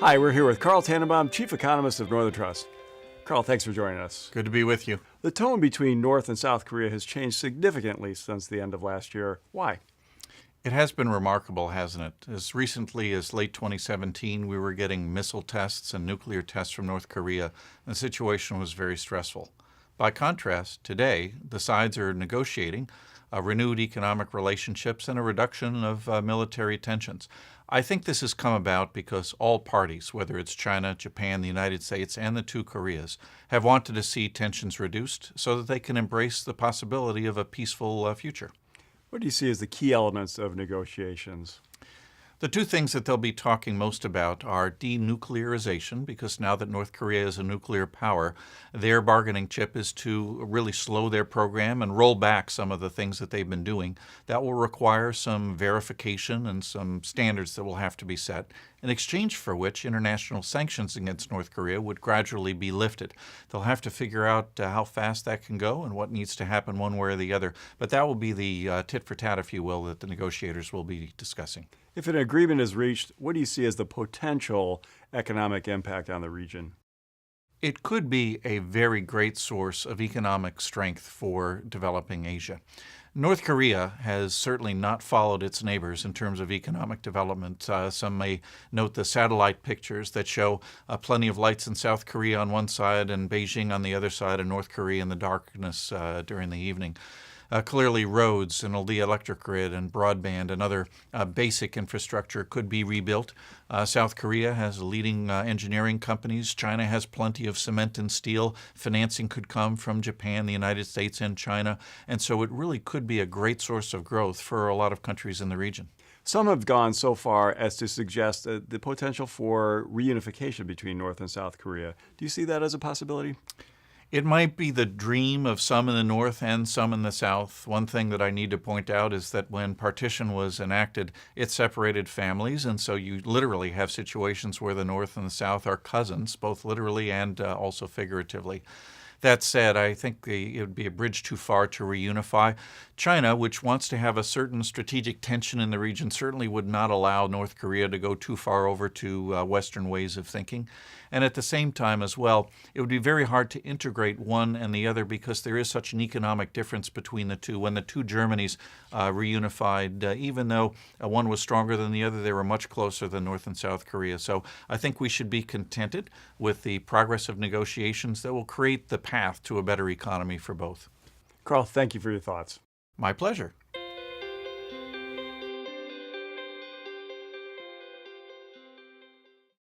Hi, we're here with Carl Tannenbaum, Chief Economist of Northern Trust. Carl, thanks for joining us. Good to be with you. The tone between North and South Korea has changed significantly since the end of last year. Why? It has been remarkable, hasn't it? As recently as late 2017, we were getting missile tests and nuclear tests from North Korea, and the situation was very stressful. By contrast, today, the sides are negotiating renewed economic relationships and a reduction of military tensions. I think this has come about because all parties, whether it's China, Japan, the United States, and the two Koreas, have wanted to see tensions reduced so that they can embrace the possibility of a peaceful future. What do you see as the key elements of negotiations? The two things that they'll be talking most about are denuclearization, because now that North Korea is a nuclear power, their bargaining chip is to really slow their program and roll back some of the things that they've been doing. That will require some verification and some standards that will have to be set, in exchange for which international sanctions against North Korea would gradually be lifted. They'll have to figure out how fast that can go and what needs to happen one way or the other, but that will be the tit for tat, if you will, that the negotiators will be discussing. If an agreement is reached, what do you see as the potential economic impact on the region? It could be a very great source of economic strength for developing Asia. North Korea has certainly not followed its neighbors in terms of economic development. Some may note the satellite pictures that show plenty of lights in South Korea on one side and Beijing on the other side, and North Korea in the darkness during the evening. Clearly, roads and the electric grid and broadband and other basic infrastructure could be rebuilt. South Korea has leading engineering companies. China has plenty of cement and steel. Financing could come from Japan, the United States, and China. And so it really could be a great source of growth for a lot of countries in the region. Some have gone so far as to suggest the potential for reunification between North and South Korea. Do you see that as a possibility? It might be the dream of some in the North and some in the South. One thing that I need to point out is that when partition was enacted, it separated families, and so you literally have situations where the North and the South are cousins, both literally and also figuratively. That said, I think it would be a bridge too far to reunify. China, which wants to have a certain strategic tension in the region, certainly would not allow North Korea to go too far over to Western ways of thinking. And at the same time as well, it would be very hard to integrate one and the other because there is such an economic difference between the two. When the two Germanys reunified, even though one was stronger than the other, they were much closer than North and South Korea. So I think we should be contented with the progress of negotiations that will create the path to a better economy for both. Carl, thank you for your thoughts. My pleasure.